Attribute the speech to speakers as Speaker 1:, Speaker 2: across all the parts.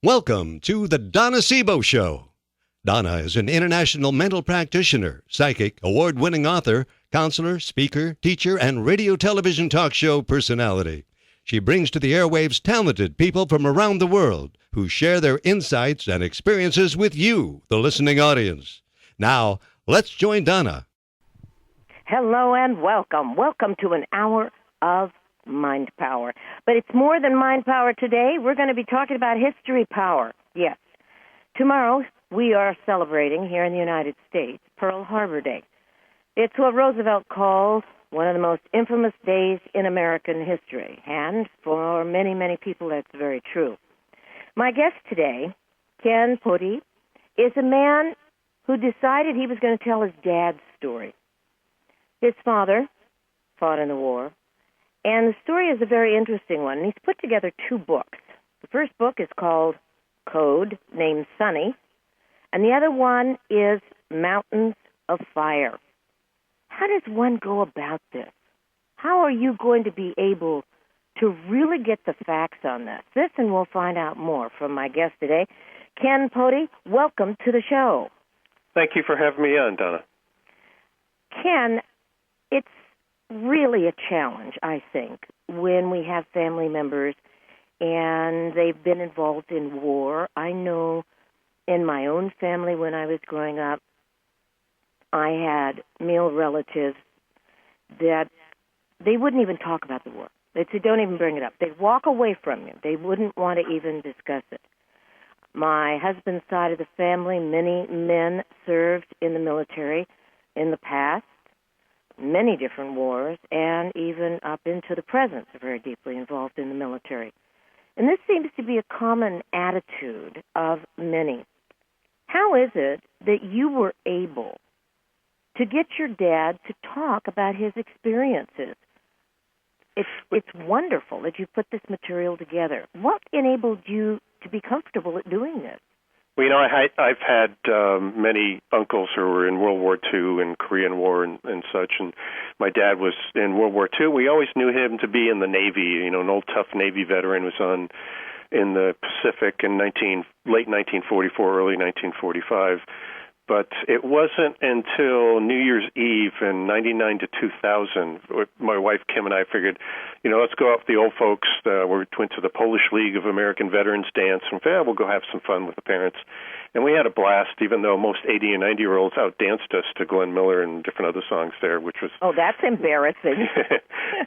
Speaker 1: Welcome to the Donna Seebo Show. Donna is an international mental practitioner, psychic, award-winning author, counselor, speaker, teacher, and radio television talk show personality. She brings to the airwaves talented people from around the world who share their insights and experiences with you, the listening audience. Now, let's join Donna.
Speaker 2: Hello and welcome. Welcome to an hour of mind power. But it's more than mind power today. We're going to be talking about history power. Yes. Tomorrow, we are celebrating here in the United States Pearl Harbor Day. It's what Roosevelt called one of the most infamous days in American history. And for many, many people, that's very true. My guest today, Ken Pottie, is a man who decided he was going to tell his dad's story. His father fought in the war, and the story is a very interesting one. He's put together two books. The first book is called Code, named Sonny, and the other one is Mountains of Fire. How does one go about this? How are you going to be able to really get the facts on this? This, and we'll find out more from my guest today, Ken Pottie. Welcome to the show.
Speaker 3: Thank you for having me on, Donna.
Speaker 2: Ken, it's really a challenge, I think, when we have family members and they've been involved in war. I know in my own family when I was growing up, I had male relatives that they wouldn't even talk about the war. They'd say, don't even bring it up. They'd walk away from you. They wouldn't want to even discuss it. My husband's side of the family, many men served in the military in the past, many different wars, and even up into the present, are very deeply involved in the military. And this seems to be a common attitude of many. How is it that you were able to get your dad to talk about his experiences? It's wonderful that you put this material together. What enabled you to be comfortable at doing this?
Speaker 3: Well, you know, I've had many uncles who were in World War II and Korean War and such, and my dad was in World War II. We always knew him to be in the Navy. You know, an old tough Navy veteran, was in the Pacific in late 1944, early 1945. But it wasn't until New Year's Eve in 99 to 2000, my wife Kim and I figured, you know, let's go out with the old folks. We went to the Polish League of American Veterans dance, and we'll go have some fun with the parents. And we had a blast, even though most 80 and 90-year-olds outdanced us to Glenn Miller and different other songs there, which was...
Speaker 2: Oh, that's embarrassing.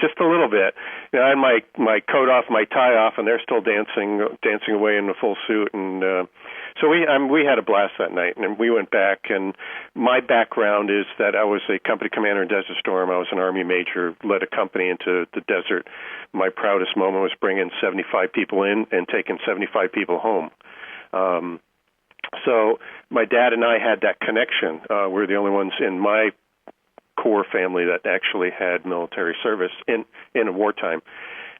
Speaker 3: Just a little bit. You know, I had my coat off, my tie off, and they're still dancing away in a full suit. And so we had a blast that night, and we went back. And my background is that I was a company commander in Desert Storm. I was an Army major, led a company into the desert. My proudest moment was bringing 75 people in and taking 75 people home. So my dad and I had that connection. We're the only ones in my core family that actually had military service in wartime.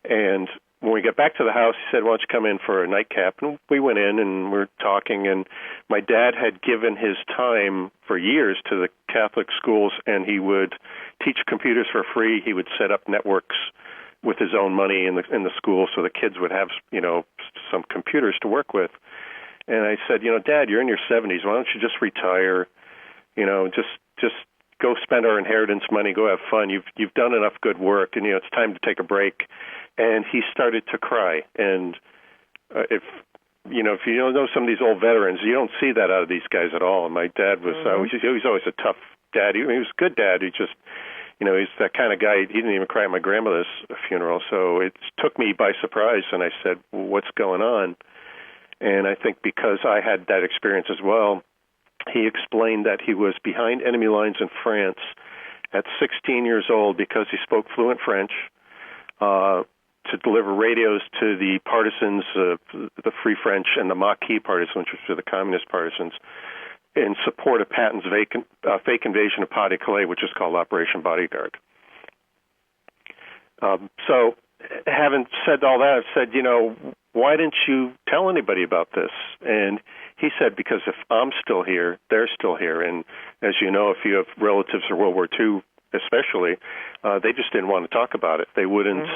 Speaker 3: And when we got back to the house, he said, why don't you come in for a nightcap? And we went in and we're talking, and my dad had given his time for years to the Catholic schools, and he would teach computers for free. He would set up networks with his own money in the school so the kids would have, you know, some computers to work with. And I said, you know, Dad, you're in your 70s. Why don't you just retire? You know, just go spend our inheritance money. Go have fun. You've done enough good work, and you know it's time to take a break. And he started to cry. And if you know some of these old veterans, you don't see that out of these guys at all. And my dad was he was always a tough dad. He was a good dad. He just, you know, he's that kind of guy. He didn't even cry at my grandmother's funeral. So it took me by surprise. And I said, well, what's going on? And I think because I had that experience as well, he explained that he was behind enemy lines in France at 16 years old because he spoke fluent French to deliver radios to the partisans, the Free French and the Maquis partisans, which were the communist partisans, in support of Patton's fake invasion of Pas-de-Calais, which is called Operation Bodyguard. So having said all that, I've said, you know, why didn't you tell anybody about this? And he said, because if I'm still here, they're still here. And as you know, if you have relatives in World War II especially, they just didn't want to talk about it. They wouldn't,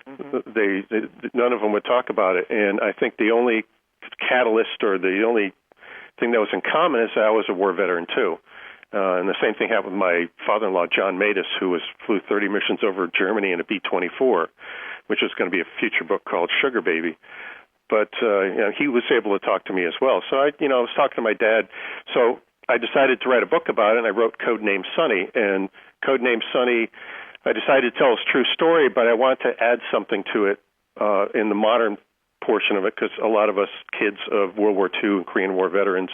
Speaker 3: none of them would talk about it. And I think the only catalyst or the only thing that was in common is that I was a war veteran too. And the same thing happened with my father-in-law, John Matus, who flew 30 missions over Germany in a B-24, which is going to be a future book called Sugar Baby. But he was able to talk to me as well. So I was talking to my dad. So I decided to write a book about it, and I wrote Codename Sonny. And Codename Sonny, I decided to tell his true story, but I wanted to add something to it in the modern portion of it, because a lot of us kids of World War II and Korean War veterans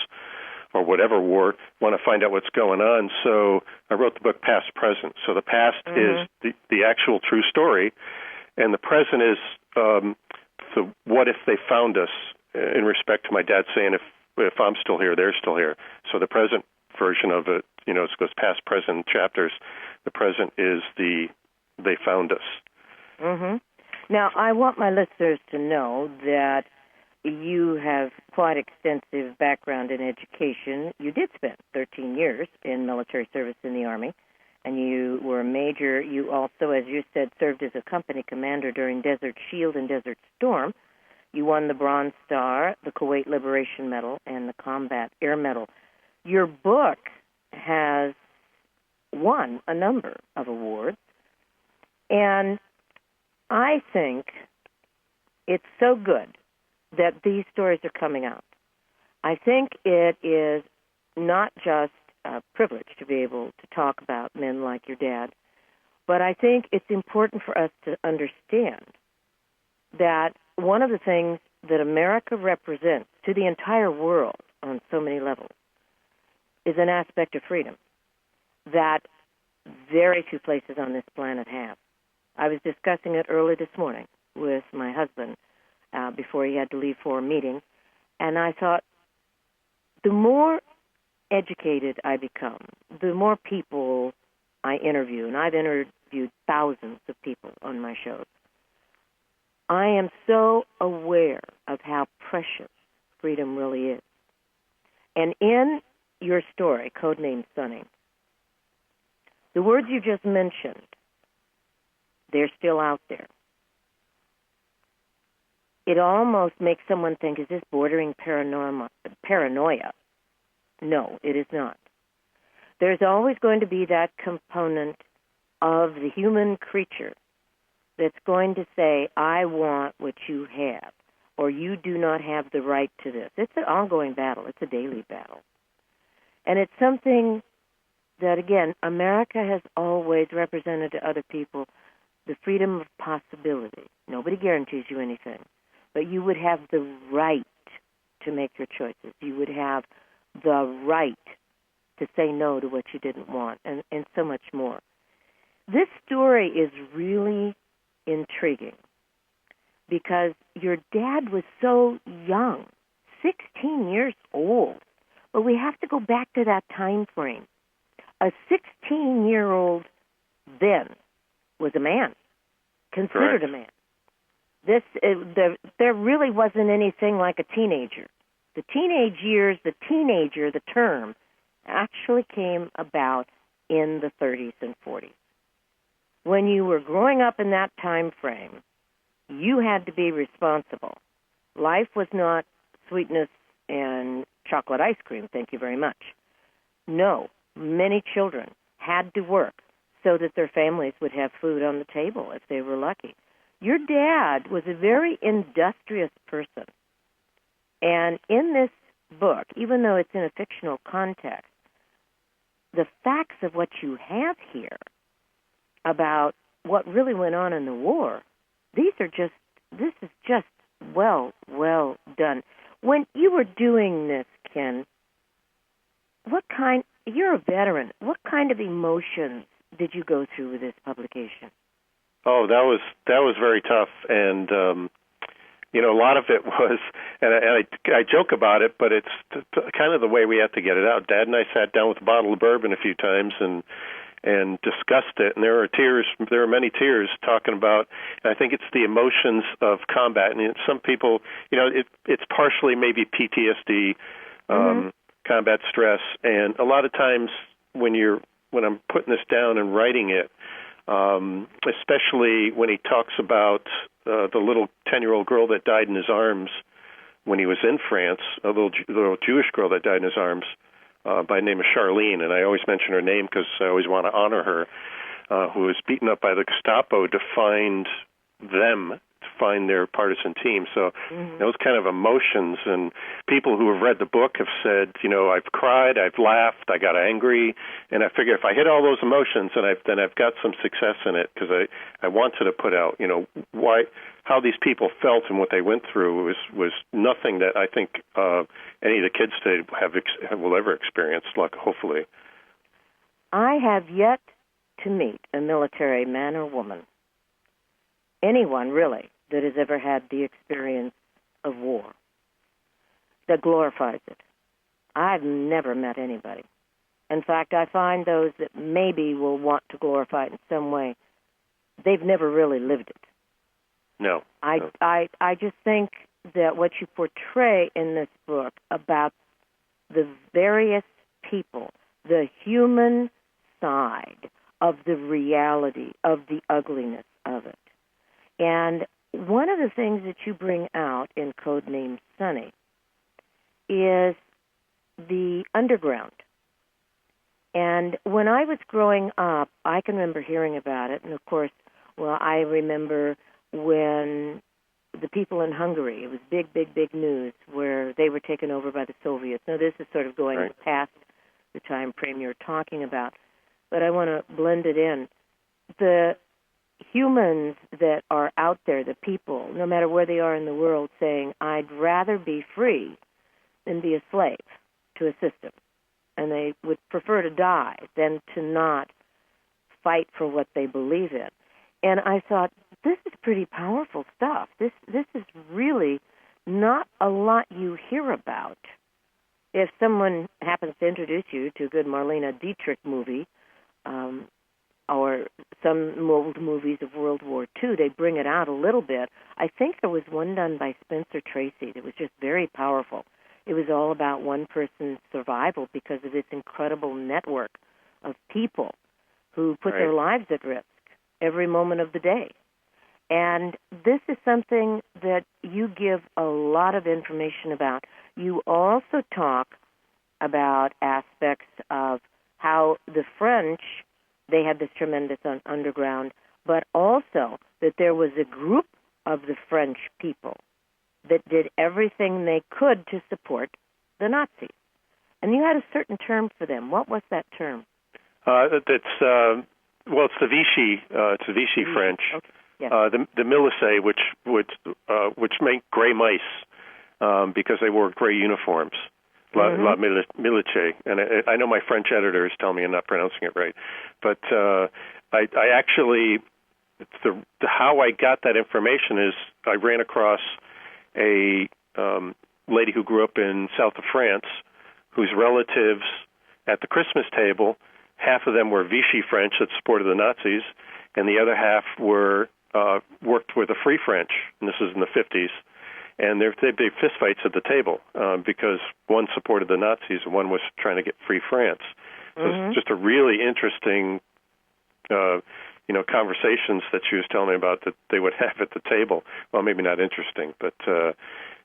Speaker 3: or whatever war want to find out what's going on. So I wrote the book Past Present. So the past is the actual true story, and the present is the what if they found us, in respect to my dad saying if I'm still here, they're still here. So the present version of it, it goes past, present chapters. The present is they found us.
Speaker 2: Mm-hmm. Now, I want my listeners to know that you have quite extensive background in education. You did spend 13 years in military service in the Army, and you were a major. You also, as you said, served as a company commander during Desert Shield and Desert Storm. You won the Bronze Star, the Kuwait Liberation Medal, and the Combat Air Medal. Your book has won a number of awards, and I think it's so good that these stories are coming out. I think it is not just a privilege to be able to talk about men like your dad, but I think it's important for us to understand that one of the things that America represents to the entire world on so many levels is an aspect of freedom that very few places on this planet have. I was discussing it early this morning with my husband before he had to leave for a meeting, and I thought, the more educated I become, the more people I interview, and I've interviewed thousands of people on my shows, I am so aware of how precious freedom really is. And in your story, Codename Sonny, the words you just mentioned, they're still out there. It almost makes someone think, is this bordering paranoia? No, it is not. There's always going to be that component of the human creature that's going to say, I want what you have, or you do not have the right to this. It's an ongoing battle. It's a daily battle. And it's something that, again, America has always represented to other people, the freedom of possibility. Nobody guarantees you anything, but you would have the right to make your choices. You would have the right to say no to what you didn't want, and so much more. This story is really intriguing because your dad was so young, 16 years old. But we have to go back to that time frame. A 16-year-old then was a man, considered a man. There really wasn't anything like a teenager. The teenage years, the teenager, the term, actually came about in the 30s and 40s. When you were growing up in that time frame, you had to be responsible. Life was not sweetness and chocolate ice cream, thank you very much. No, many children had to work so that their families would have food on the table if they were lucky. Your dad was a very industrious person. And in this book, even though it's in a fictional context, the facts of what you have here about what really went on in the war, this is just well done. When you were doing this, Ken, you're a veteran, what kind of emotions did you go through with this publication?
Speaker 3: Oh, that was very tough, and a lot of it was, and I joke about it, but it's kind of the way we had to get it out. Dad and I sat down with a bottle of bourbon a few times and discussed it, and there were many tears talking about, and I think it's the emotions of combat, and some people, it's partially maybe PTSD, combat stress, and a lot of times when I'm putting this down and writing it, especially when he talks about the little 10-year-old girl that died in his arms when he was in France, a little Jewish girl that died in his arms by the name of Charlene, and I always mention her name because I always want to honor her, who was beaten up by the Gestapo to find their partisan team. So those kind of emotions, and people who have read the book have said, I've cried, I've laughed, I got angry, and I figure if I hit all those emotions, then I've got some success in it, because I wanted to put out, how these people felt and what they went through was nothing that I think any of the kids today will ever experience, hopefully.
Speaker 2: I have yet to meet a military man or woman, anyone really, that has ever had the experience of war, that glorifies it. I've never met anybody. In fact, I find those that maybe will want to glorify it in some way, they've never really lived it.
Speaker 3: No.
Speaker 2: I just think that what you portray in this book about the various people, the human side of the reality of the ugliness of it. And one of the things that you bring out in Codename Sonny is the underground. And when I was growing up, I can remember hearing about it. And, of course, I remember when the people in Hungary, it was big, big, big news where they were taken over by the Soviets. Now, this is sort of going past the time frame you're talking about, but I want to blend it in. The humans that are out there, the people, no matter where they are in the world, saying, I'd rather be free than be a slave to a system. And they would prefer to die than to not fight for what they believe in. And I thought, this is pretty powerful stuff. This is really not a lot you hear about. If someone happens to introduce you to a good Marlene Dietrich movie, or some old movies of World War II, they bring it out a little bit. I think there was one done by Spencer Tracy that was just very powerful. It was all about one person's survival because of this incredible network of people who put their lives at risk every moment of the day. And this is something that you give a lot of information about. You also talk about aspects of how the French, they had this tremendous underground, but also that there was a group of the French people that did everything they could to support the Nazis. And you had a certain term for them. What was that term?
Speaker 3: It's the Vichy. It's the Vichy French.
Speaker 2: Okay. Yes.
Speaker 3: The Milice, which make gray mice because they wore gray uniforms. La Milice. And I know my French editor is telling me I'm not pronouncing it right. But I actually, how I got that information is I ran across a lady who grew up in south of France whose relatives at the Christmas table, half of them were Vichy French that supported the Nazis, and the other half were worked with the Free French, and this is in the 50s. And they'd be fistfights at the table because one supported the Nazis and one was trying to get free France. So it's just a really interesting, conversations that she was telling me about that they would have at the table. Well, maybe not interesting, but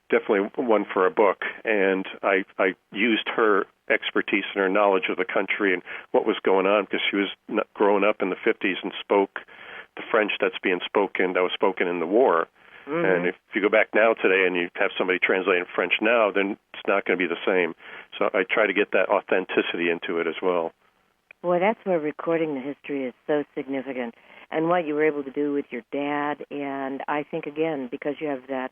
Speaker 3: definitely one for a book. And I used her expertise and her knowledge of the country and what was going on because she was growing up in the 50s and spoke the French that was spoken in the war. And if you go back now today and you have somebody translating French now, then it's not going to be the same. So I try to get that authenticity into it as well.
Speaker 2: Boy, that's where recording the history is so significant. And what you were able to do with your dad, and I think, again, because you have that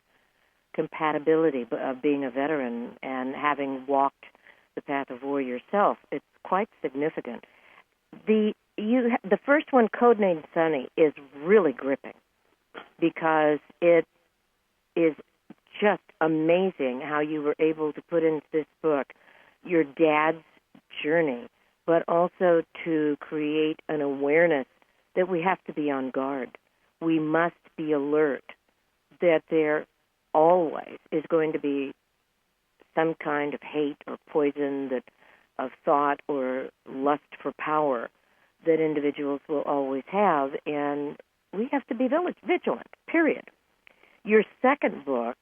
Speaker 2: compatibility of being a veteran and having walked the path of war yourself, it's quite significant. The first one, Codename Sonny, is really gripping, because it is just amazing how you were able to put into this book your dad's journey, but also to create an awareness that we have to be on guard. We must be alert that there always is going to be some kind of hate or poison of thought or lust for power that individuals will always have, and we have to be vigilant, period. Your second book,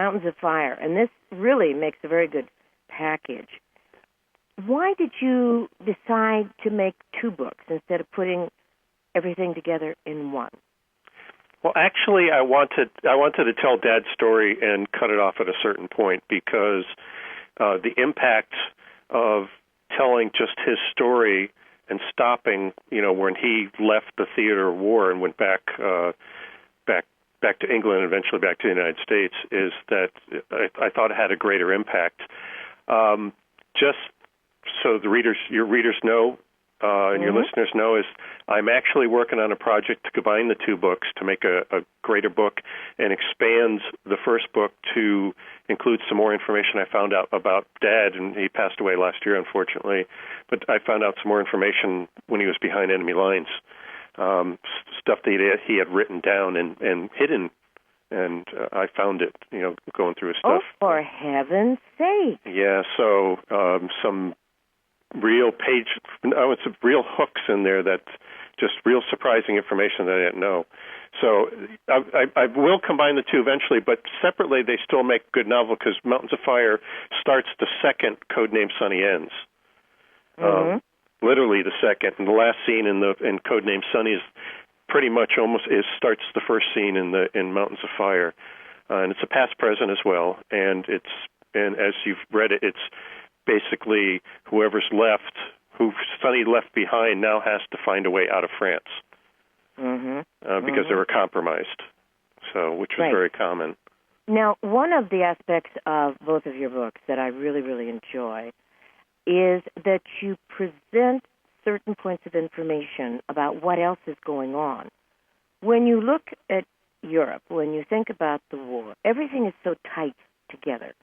Speaker 2: Mountains of Fire, and this really makes a very good package. Why did you decide to make 2 books instead of putting everything together in one?
Speaker 3: Well, actually, I wanted to tell Dad's story and cut it off at a certain point because the impact of telling just his story and stopping, when he left the theater of war and went back to England and eventually back to the United States, is that I thought it had a greater impact. Just so your readers know, and your listeners know, is I'm actually working on a project to combine the 2 books to make a greater book and expand the first book to include some more information I found out about Dad, and he passed away last year, unfortunately. But I found out some more information when he was behind enemy lines, stuff that he had written down and hidden, and I found it, going through his stuff.
Speaker 2: Oh, for heaven's sake!
Speaker 3: Yeah, so some real real hooks in there that just real surprising information that I didn't know. So I will combine the 2 eventually, but separately they still make a good novel because Mountains of Fire starts the second Codename Sonny ends. Literally the second, and the last scene in Codename Sonny is pretty much starts the first scene in Mountains of Fire, and it's a past present as well, and as you've read it, it's basically whoever's left, who Sonny left behind, now has to find a way out of France because they were compromised, which was very common.
Speaker 2: Now, one of the aspects of both of your books that I really, really enjoy is that you present certain points of information about what else is going on. When you look at Europe, when you think about the war, everything is so tight together.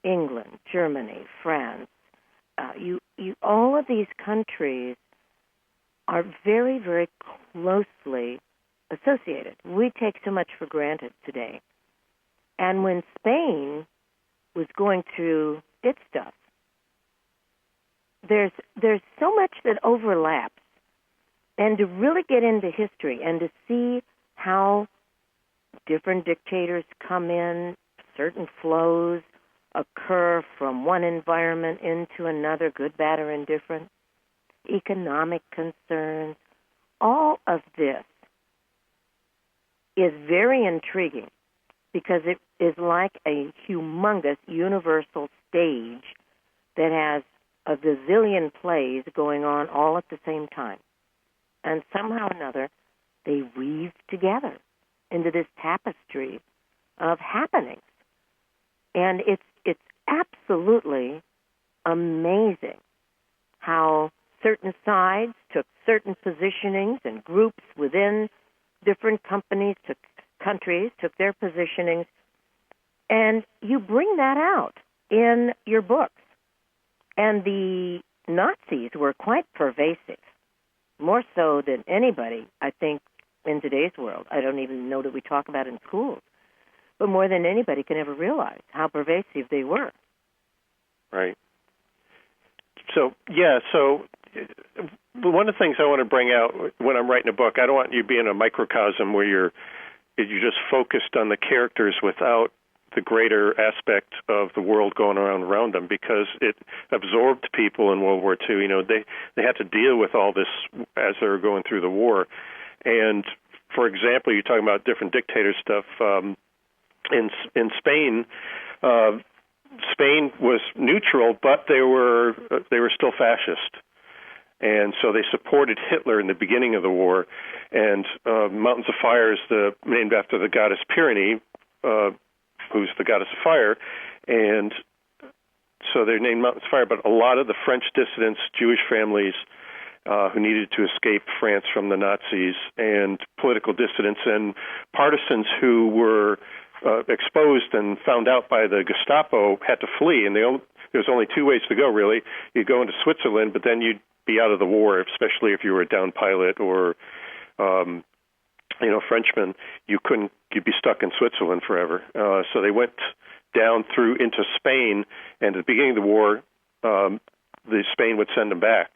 Speaker 2: England, Germany, France, all of these countries are very, very closely associated. We take so much for granted today. And when Spain was going through its stuff, there's so much that overlaps. And to really get into history and to see how different dictators come in, certain flows occur from one environment into another, good, bad, or indifferent, economic concerns, all of this is very intriguing because it is like a humongous universal stage that has a gazillion plays going on all at the same time. And somehow or another, they weave together into this tapestry of happenings. And it's absolutely amazing how certain sides took certain positionings and groups within different countries took their positionings, and you bring that out in your books. And the Nazis were quite pervasive, more so than anybody, I think, in today's world. I don't even know that we talk about it in schools. But more than anybody can ever realize how pervasive they were.
Speaker 3: Right. So one of the things I want to bring out when I'm writing a book, I don't want you being a microcosm where you're just focused on the characters without the greater aspect of the world going around them, because it absorbed people in World War II. They had to deal with all this as they were going through the war. And, for example, you're talking about different dictator stuff. In Spain, Spain was neutral, but they were still fascist, and so they supported Hitler in the beginning of the war. And Mountains of Fire is named after the goddess Pyrenees, who's the goddess of fire, and so they're named Mountains of Fire. But a lot of the French dissidents, Jewish families who needed to escape France from the Nazis, and political dissidents and partisans who were exposed and found out by the Gestapo had to flee, and there's only 2 ways to go, really. You'd go into Switzerland, but then you'd be out of the war, especially if you were a downed pilot or, Frenchman. You'd be stuck in Switzerland forever. So they went down through into Spain, and at the beginning of the war, Spain would send them back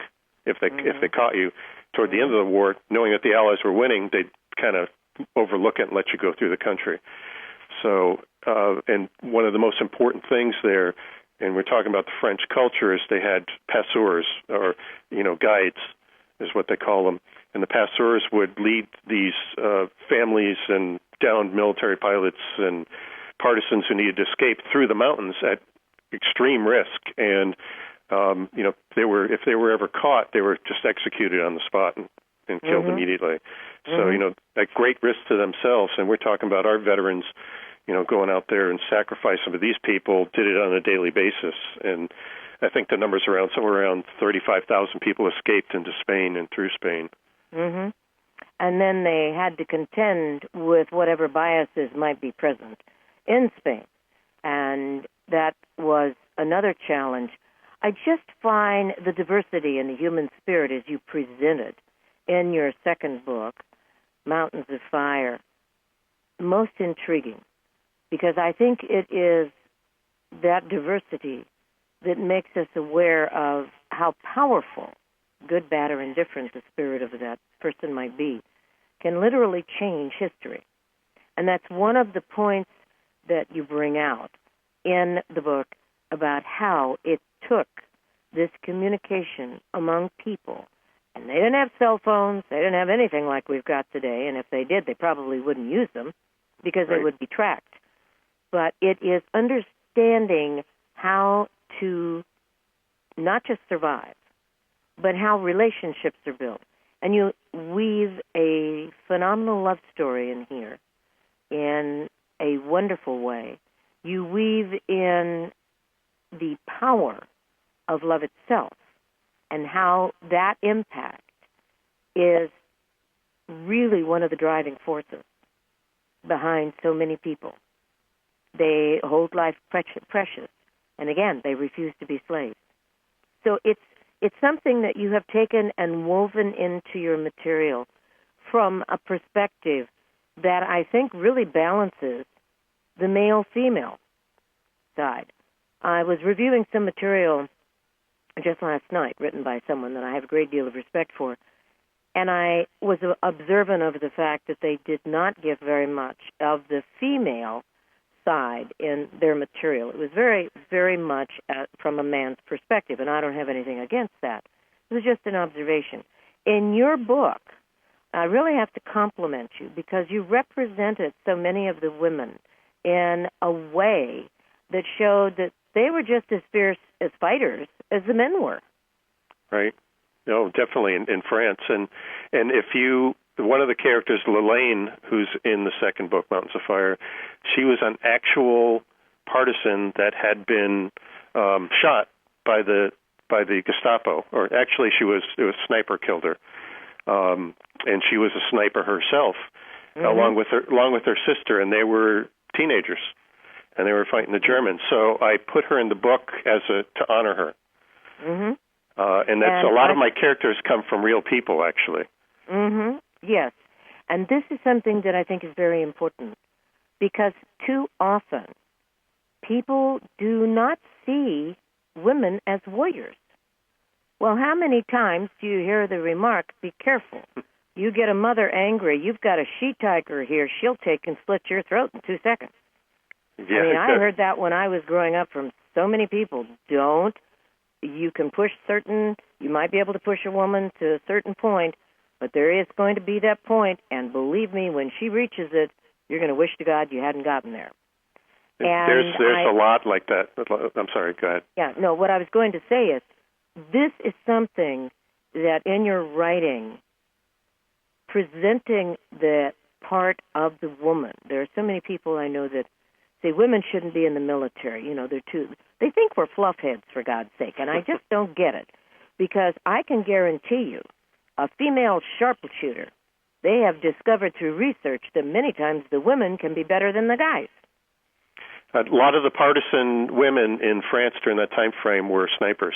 Speaker 3: if they caught you. Toward the end of the war, knowing that the Allies were winning, they'd kind of overlook it and let you go through the country. So, and one of the most important things there, and we're talking about the French culture, is they had passeurs, or, guides, is what they call them. And the passeurs would lead these families and downed military pilots and partisans who needed to escape through the mountains at extreme risk. And, if they were ever caught, they were just executed on the spot and killed immediately. So, at great risk to themselves. And we're talking about our veterans, going out there and sacrificing for these people, did it on a daily basis. And I think the number's somewhere around 35,000 people escaped into Spain and through Spain.
Speaker 2: Mm-hmm. And then they had to contend with whatever biases might be present in Spain. And that was another challenge. I just find the diversity in the human spirit as you presented in your second book, Mountains of Fire, most intriguing, because I think it is that diversity that makes us aware of how powerful, good, bad, or indifferent the spirit of that person might be, can literally change history. And that's one of the points that you bring out in the book about how it took this communication among people. And they didn't have cell phones. They didn't have anything like we've got today. And if they did, they probably wouldn't use them because they would be tracked. But it is understanding how to not just survive, but how relationships are built. And you weave a phenomenal love story in here in a wonderful way. You weave in the power of love itself and how that impact is really one of the driving forces behind so many people. They hold life precious, and again, they refuse to be slaves. So it's something that you have taken and woven into your material from a perspective that I think really balances the male-female side. I was reviewing some material just last night, written by someone that I have a great deal of respect for, and I was observant of the fact that they did not give very much of the female side in their material. It was very, very much from a man's perspective, and I don't have anything against that. It was just an observation. In your book, I really have to compliment you because you represented so many of the women in a way that showed that they were just as fierce as fighters as the men were.
Speaker 3: Right. No, definitely in France. And if one of the characters, Lelaine, who's in the second book, Mountains of Fire, she was an actual partisan that had been shot by the Gestapo, or actually it was a sniper killed her, and she was a sniper herself, along with her sister, and they were teenagers, and they were fighting the Germans. So I put her in the book to honor her. And a lot of my characters come from real people, actually.
Speaker 2: Yes, and this is something that I think is very important, because too often people do not see women as warriors. Well, how many times do you hear the remark, be careful, you get a mother angry, you've got a she-tiger here, she'll take and slit your throat in 2 seconds.
Speaker 3: Yeah,
Speaker 2: I mean, I heard that when I was growing up from so many people. You can push you might be able to push a woman to a certain point, but there is going to be that point, and believe me, when she reaches it, you're going to wish to God you hadn't gotten there.
Speaker 3: And there's a lot like that. I'm sorry, go ahead.
Speaker 2: Yeah, no, what I was going to say is, this is something that in your writing, presenting the part of the woman, there are so many people I know that say women shouldn't be in the military. They think we're fluffheads, for God's sake, and I just don't get it, because I can guarantee you, a female sharpshooter, they have discovered through research that many times the women can be better than the guys.
Speaker 3: A lot of the partisan women in France during that time frame were snipers.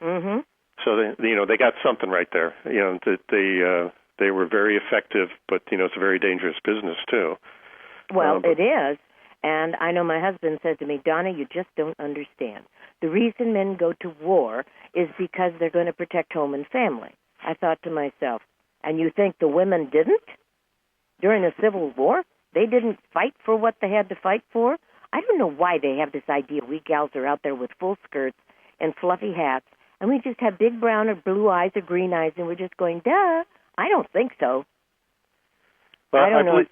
Speaker 3: So they got something right there. They were very effective, but it's a very dangerous business too.
Speaker 2: Well, it is. And I know my husband said to me, Donna, you just don't understand. The reason men go to war is because they're going to protect home and family. I thought to myself, and you think the women didn't during the Civil War? They didn't fight for what they had to fight for. I don't know why they have this idea we gals are out there with full skirts and fluffy hats, and we just have big brown or blue eyes or green eyes, and we're just going, duh. I don't think so.
Speaker 3: Well,
Speaker 2: I don't know.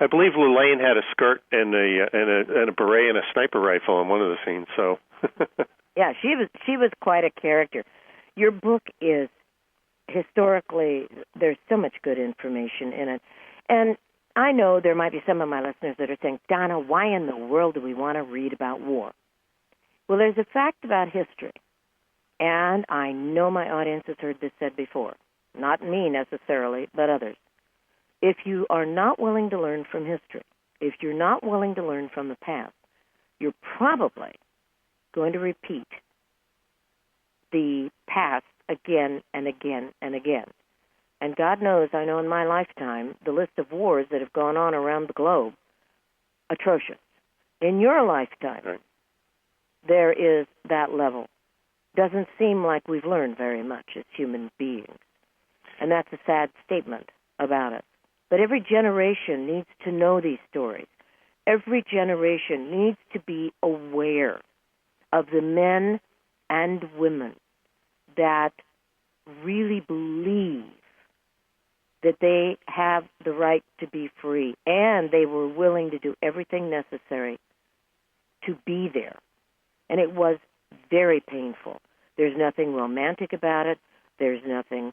Speaker 3: I believe Lulaine had a skirt and a beret and a sniper rifle in one of the scenes. So.
Speaker 2: Yeah, she was quite a character. Your book is historically, there's so much good information in it. And I know there might be some of my listeners that are saying, Donna, why in the world do we want to read about war? Well, there's a fact about history, and I know my audience has heard this said before. Not me necessarily, but others. If you are not willing to learn from history, if you're not willing to learn from the past, you're probably going to repeat the past again and again and again. And God knows, I know in my lifetime, the list of wars that have gone on around the globe, atrocious. In your lifetime,
Speaker 3: right,
Speaker 2: there is that level. Doesn't seem like we've learned very much as human beings. And that's a sad statement about us. But every generation needs to know these stories. Every generation needs to be aware of the men and women that really believe that they have the right to be free, and they were willing to do everything necessary to be there. And it was very painful. There's nothing romantic about it. There's nothing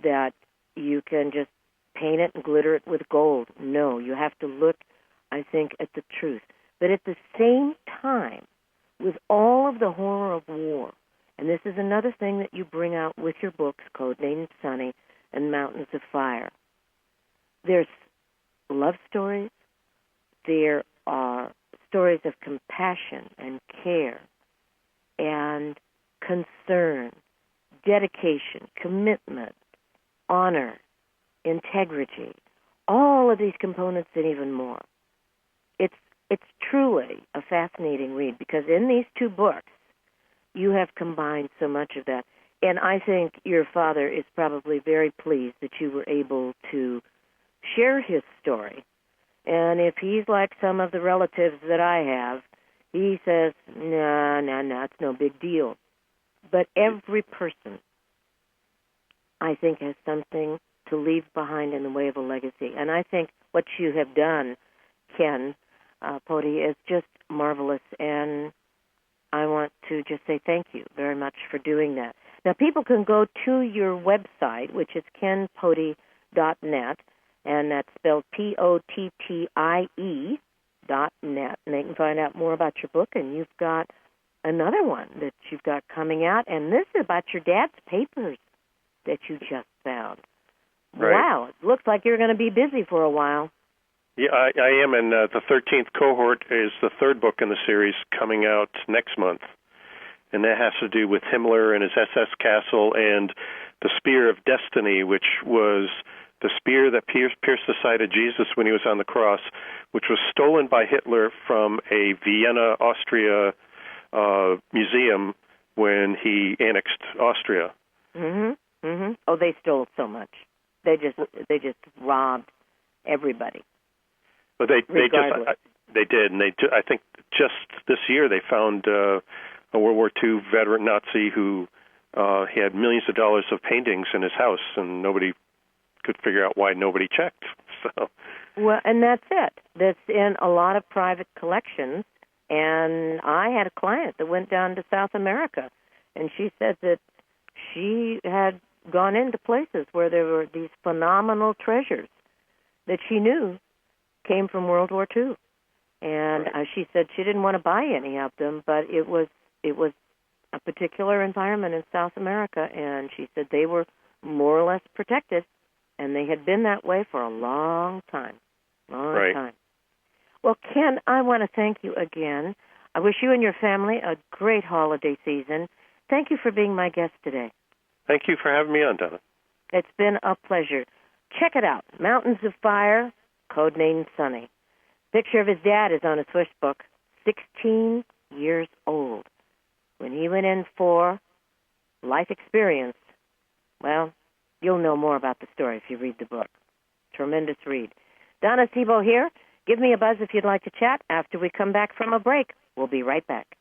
Speaker 2: that you can just paint it and glitter it with gold. No, you have to look, I think, at the truth. But at the same time, with all of the horror of war, and this is another thing that you bring out with your books, Codenamed Sonny and Mountains of Fire, there's love stories, there are stories of compassion and care and concern, dedication, commitment, honor, integrity, all of these components and even more. It's truly a fascinating read because in these two books, you have combined so much of that. And I think your father is probably very pleased that you were able to share his story. And if he's like some of the relatives that I have, he says, no, it's no big deal. But every person, I think, has something to leave behind in the way of a legacy. And I think what you have done, Ken, Pottie, is just marvelous. And I want to just say thank you very much for doing that. Now, people can go to your website, which is kenpottie.net, and that's spelled POTTIE.net, and they can find out more about your book. And you've got another one that you've got coming out, and this is about your dad's papers that you just found.
Speaker 3: Right.
Speaker 2: Wow, it looks like you're going to be busy for a while.
Speaker 3: Yeah, I am, and the 13th cohort is the third book in the series coming out next month, and that has to do with Himmler and his SS castle and the Spear of Destiny, which was the spear that pierced the side of Jesus when he was on the cross, which was stolen by Hitler from a Vienna, Austria museum when he annexed Austria.
Speaker 2: Mm-hmm. Mm-hmm. Oh, they stole so much. They just robbed everybody.
Speaker 3: But they did, and I think just this year they found a World War II veteran Nazi who he had millions of dollars of paintings in his house, and nobody could figure out why nobody checked. So,
Speaker 2: well, and that's it. That's in a lot of private collections. And I had a client that went down to South America, and she said that she had gone into places where there were these phenomenal treasures that she knew came from World War II. And she said she didn't want to buy any of them, but it was a particular environment in South America, and she said they were more or less protected, and they had been that way for a long time. Time. Well, Ken, I want to thank you again. I wish you and your family a great holiday season. Thank you for being my guest today.
Speaker 3: Thank you for having me on, Donna.
Speaker 2: It's been a pleasure. Check it out, Mountains of Fire, Codenamed Sonny. Picture of his dad is on his first book, 16 years old. When he went in for life experience, well, you'll know more about the story if you read the book. Tremendous read. Donna Seebo here. Give me a buzz if you'd like to chat after we come back from a break. We'll be right back.